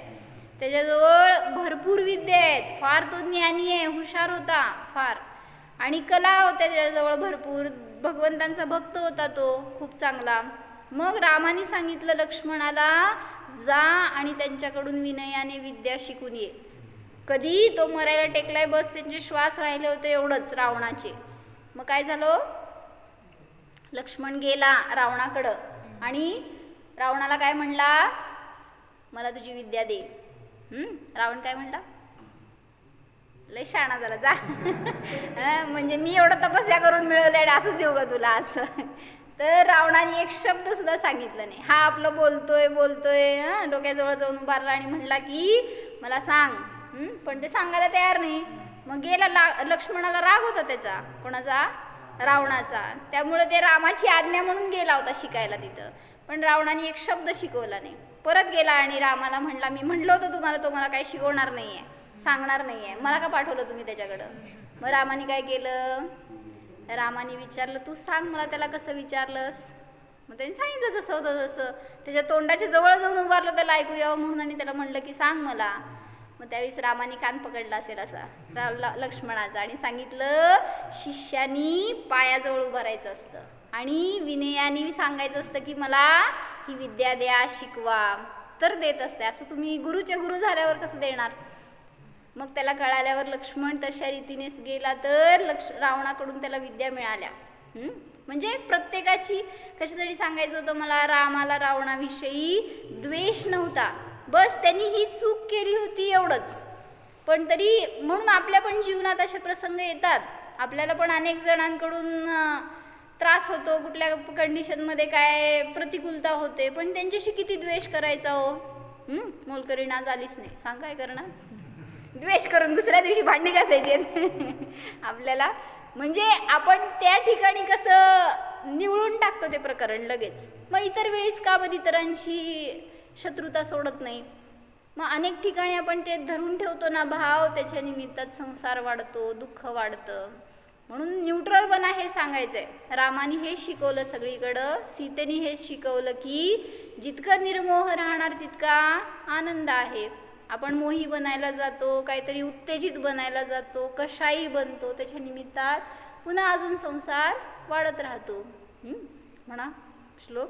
त्याच्याजवळ भरपूर विद्या आहेत, फार तो ज्ञानी आहे, हुशार होता फार, आणि कला होत्या त्याच्याजवळ भरपूर, भगवंतांचा भक्त होता तो खूप चांगला. मग रामाने सांगितलं लक्ष्मणाला, जा आणि त्यांच्याकडून विनयाने विद्या शिकून ये. कधी तो मरायला टेकलाय, बस त्यांचे श्वास राहिले होते एवढंच रावणाचे. मग काय झालं, लक्ष्मण गेला रावणाकडं आणि रावणाला काय म्हणला, मला तुझी विद्या दे. रावण काय म्हणला, लय शहाणा झाला जा म्हणजे मी एवढं तपस्या करून मिळवलंय असं देऊ का तुला असं. तर रावणाने एक शब्द सुद्धा सांगितलं नाही. हा आपलं बोलतोय डोक्याजवळ जाऊन उभारला आणि म्हणला की मला सांग, पण ते सांगायला तयार नाही. मग गेला, लक्ष्मणाला राग होता त्याचा, कोणाचा, रावणाचा. त्यामुळे ते रामाची आज्ञा म्हणून गेला होता शिकायला तिथं, पण रावणाने एक शब्द शिकवला नाही. परत गेला आणि रामाला म्हणला, मी म्हणलो होतं तुम्हाला, तो मला काही शिकवणार नाही आहे, सांगणार नाही आहे, मला का पाठवलं तुम्ही त्याच्याकडं. मग रामाने काय केलं, रामाने विचारलं, तू सांग मला, त्याला कसं विचारलंस. मग त्यांनी सांगितलं जसं होतं तसं, त्याच्या तोंडाच्या जवळ जाऊन उभारलं त्याला ऐकू यावं म्हणून, आणि त्याला म्हणलं की सांग मला. मग त्यावेळेस रामाने कान पकडला असेल असा लक्ष्मणाचा आणि सांगितलं, शिष्यानी पायाजवळ उभं राहायचं असतं आणि विनयाने सांगायचं असतं की मला ही विद्या द्या, शिकवा, तर देत असते. असं तुम्ही गुरुचे गुरु झाल्यावर कसं देणार. मग त्याला कळाल्यावर लक्ष्मण तशा रीतीनेच गेला, तर रावणाकडून त्याला विद्या मिळाल्या. म्हणजे प्रत्येकाची कशासाठी सांगायचं होतं मला, रामाला रावणाविषयी द्वेष नव्हता, बस त्यांनी ही चूक केली होती एवढंच. पण तरी म्हणून आपल्या पण जीवनात असे प्रसंग येतात, आपल्याला पण अनेक जणांकडून त्रास होतो, कुठल्या कंडिशनमध्ये काय प्रतिकूलता होते, पण त्यांच्याशी किती द्वेष करायचा हो. मोलकरीण आज आलीच नाही, सांग काय करणार, द्वेष करून दुसऱ्या दिवशी भांडी घासायची आपल्याला. म्हणजे आपण त्या ठिकाणी कसं निवळून टाकतो ते प्रकरण लगेच. मग इतर वेळेस का बरं इतरांशी शत्रुता सोडत नाही. मग अनेक ठिकाणी आपण ते धरून ठेवतो ना भाव, त्याच्या निमित्तात संसार वाढतो, दुःख वाढतं. म्हणून न्यूट्रल बना हे सांगायचंय. रामाने हेच शिकवलं सगळीकडं, सीतेने हेच शिकवलं की जितकं निर्मोह राहणार तितका आनंद आहे. आपण मोही बनायला जातो, काहीतरी उत्तेजित बनायला जातो, कशाही बनतो, त्याच्या निमित्तात पुन्हा अजून संसार वाढत राहतो. म्हणा श्लोक,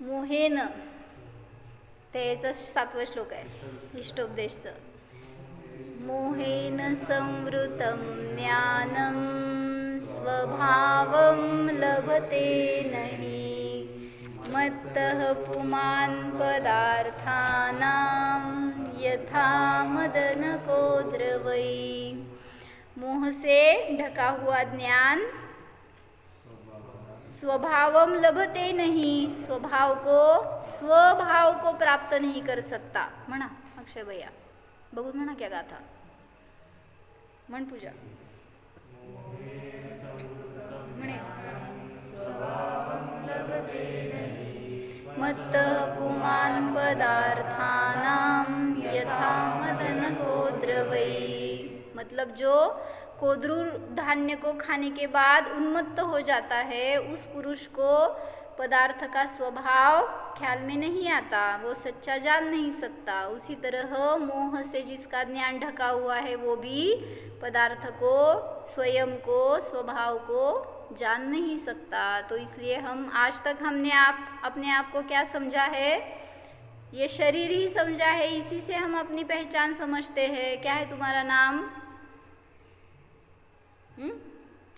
मोहेन, त्याचा 7वा श्लोक आहे इष्टोपदेशचं. मोहेन संवृतं ज्ञानं स्वभावं लभते नहि मत्तः पुमान् पदार्थानां यथा मदनको द्रवै. मोह से ढका हुआ ज्ञान स्वभावम लभते नहीं, स्वभाव को प्राप्त नहीं कर सकता. म्हणा अक्षय भैया, बघून म्हणा क्या गाथा, म्हण पूजा म्हणे. मत्तः पुमान् पदार्थानां यथा मदनको द्रवै. मतलब जो कोदरू धान्य को खाने के बाद उन्मत्त हो जाता है, उस पुरुष को पदार्थ का स्वभाव ख्याल में नहीं आता, वो सच्चा जान नहीं सकता. उसी तरह मोह से जिसका ज्ञान ढका हुआ है वो भी पदार्थ को, स्वयं को, स्वभाव को जान नहीं सकता. तो इसलिए हम आज तक हमने अपने आप को क्या समझा है, ये शरीर ही समझा है, इसी से हम अपनी पहचान समझते हैं. क्या है तुम्हारा नाम,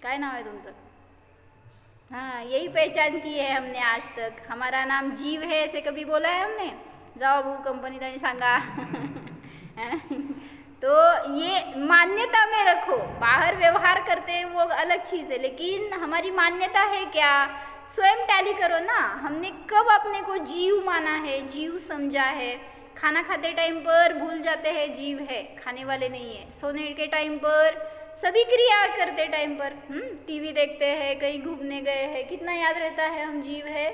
काय नाम है तुमचं. हाँ, यही पहचान की है हमने आज तक. हमारा नाम जीव है, ऐसे कभी बोला है हमने. जाओ वो कंपनी आणि सांगा तो ये मान्यता में रखो. बाहर व्यवहार करते वो अलग चीज़ है, लेकिन हमारी मान्यता है क्या, स्वयं टैली करो ना. हमने कब अपने को जीव माना है, जीव समझा है. खाना खाते टाइम पर भूल जाते हैं जीव है, खाने वाले नहीं है. सोने के टाइम पर, सभी क्रिया करते टाइम पर, टीवी देखते हैं, कहीं घूमने गए हैं, कितना याद रहता है हम जीव है.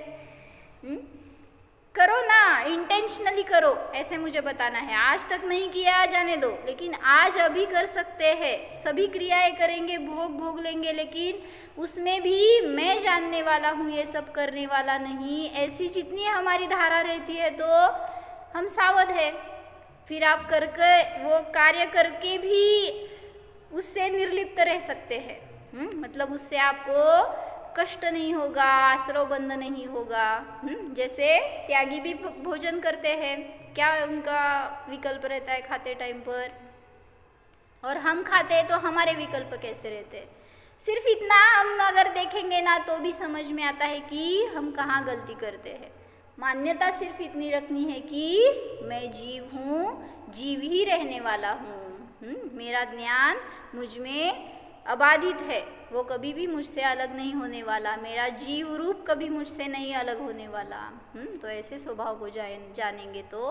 करो ना, इंटेंशनली करो, ऐसे मुझे बताना है. आज तक नहीं किया जाने दो, लेकिन आज अभी कर सकते हैं. सभी क्रियाएं करेंगे, भोग लेंगे, लेकिन उसमें भी मैं जानने वाला हूँ, ये सब करने वाला नहीं. ऐसी जितनी हमारी धारा रहती है तो हम सावध है, फिर आप करके वो कार्य करके भी उससे निर्लिप्त रह सकते हैं। मतलब उससे आपको कष्ट नहीं होगा, आश्रव बंद नहीं होगा। जैसे त्यागी भी भोजन करते हैं, क्या उनका विकल्प रहता है खाते टाइम पर, और हम खाते हैं तो हमारे विकल्प कैसे रहते हैं। सिर्फ इतना हम अगर देखेंगे ना तो भी समझ में आता है कि हम कहाँ गलती करते हैं। मान्यता सिर्फ इतनी रखनी है कि मैं जीव हूँ, जीव ही रहने वाला हूँ। मेरा ज्ञान मुझ में अबाधित है, वो कभी भी मुझसे अलग नहीं होने वाला, मेरा जीव रूप कभी मुझसे नहीं अलग होने वाला। तो ऐसे स्वभाव को जानेंगे तो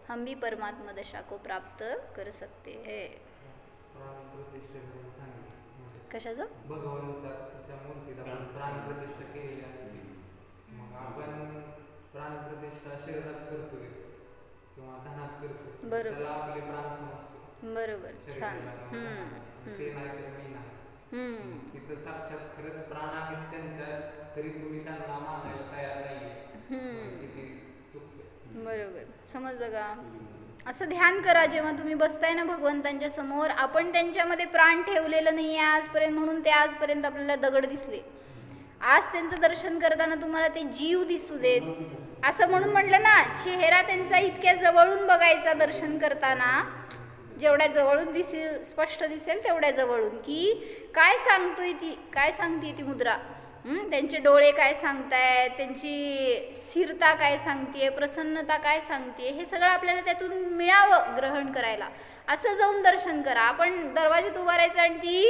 हम भी परमात्मा दशा को प्राप्त कर सकते हैं। कशाचं? भगवंताच्या मूर्तीला प्राणप्रतिष्ठा केलेली असते, मग आपण प्राणप्रतिष्ठा शरीरात करतोय किंवा धनात करतोय, त्याला आपले प्राण समजतो। बरोबर, छान। ते नाही तर मी नाही, तिथं साक्षात खरंच प्राण आहेत त्यांच्या, तरी तुम्ही त्यांना मानायला तयार नाहीये, किती चुकते। बरोबर, समजलं का? असं ध्यान करा जेव्हा तुम्ही बसताय ना भगवंतांच्या समोर, आपण त्यांच्यामध्ये प्राण ठेवलेलं नाही आहे आजपर्यंत, म्हणून ते आजपर्यंत आपल्याला दगड दिसले। आज त्यांचं दर्शन करताना तुम्हाला ते जीव दिसू देत, असं म्हणून म्हटलं ना, चेहरा त्यांचा इतक्या जवळून बघायचा दर्शन करताना, जेवढ्या जवळून दिसेल, स्पष्ट दिसेल तेवढ्या जवळून, की काय सांगते ती मुद्रा, त्यांचे डोळे काय सांगतायत, त्यांची स्थिरता काय सांगते, प्रसन्नता काय सांगते, हे सगळं आपल्याला त्यातून मिळावं ग्रहण करायला। असं जाऊन दर्शन करा। आपण दरवाजात उभा राहायचं आणि ती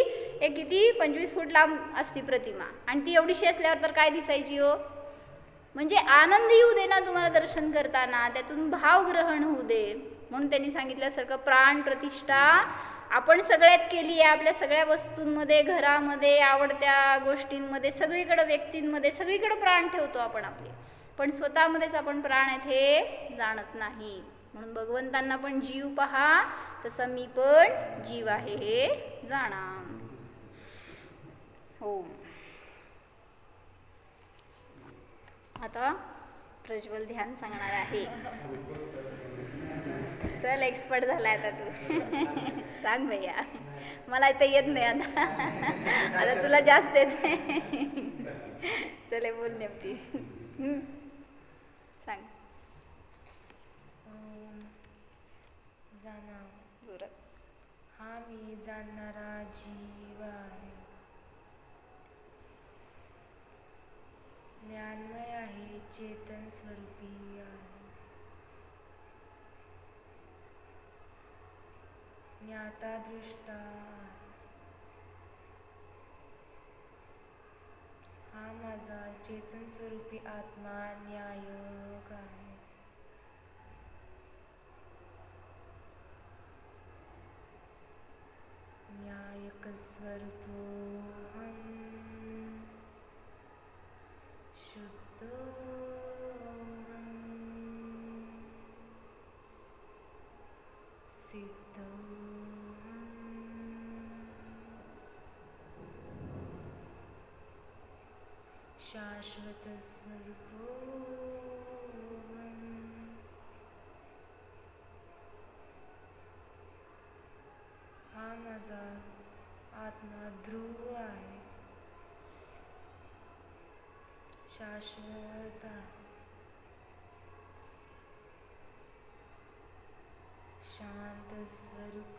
एक किती 25 फूट लांब असती प्रतिमा, आणि ती एवढीशी असल्यावर तर काय दिसायची हो? म्हणजे आनंद येऊ दे ना तुम्हाला दर्शन करताना, त्यातून भाव ग्रहण होऊ दे। म्हणून त्यांनी सांगितल्यासारखं प्राण प्रतिष्ठा आपण सगळ्यात केली आहे, आपल्या सगळ्या वस्तूंमध्ये, घरामध्ये, आवडत्या गोष्टींमध्ये, सगळीकडे, व्यक्तींमध्ये, सगळीकडे प्राण ठेवतो आपण आपले, पण स्वतःमध्येच आपण प्राण आहेत हे जाणत नाही। म्हणून भगवंतांना पण जीव पहा, तसा मी पण जीव आहे हे जाणा। हो, आता प्रज्वल ध्यान सांगणार आहे। चल, एक्सपर्ट झालाय आता तू। सांग भैया, मला इथं येत नाही आता, आता तुला जास्त येत। चले, बोल नेमकी, सांग। हा मी जाणणारा जीव आहे, ज्ञानमय आहे, चेतन स्वरूपी आहे, ज्ञाता दृष्टा आहे, हा माझा चेतन स्वरूपी आत्मा न्यायक आहे। न्यायक स्वरूपोऽहं शुद्धोऽहं सिद्धोऽहं शाश्वत स्वरूपोऽहं हा माझा आत्मा ध्रुव आहे, शाश्वत आहे, शांत स्वरूप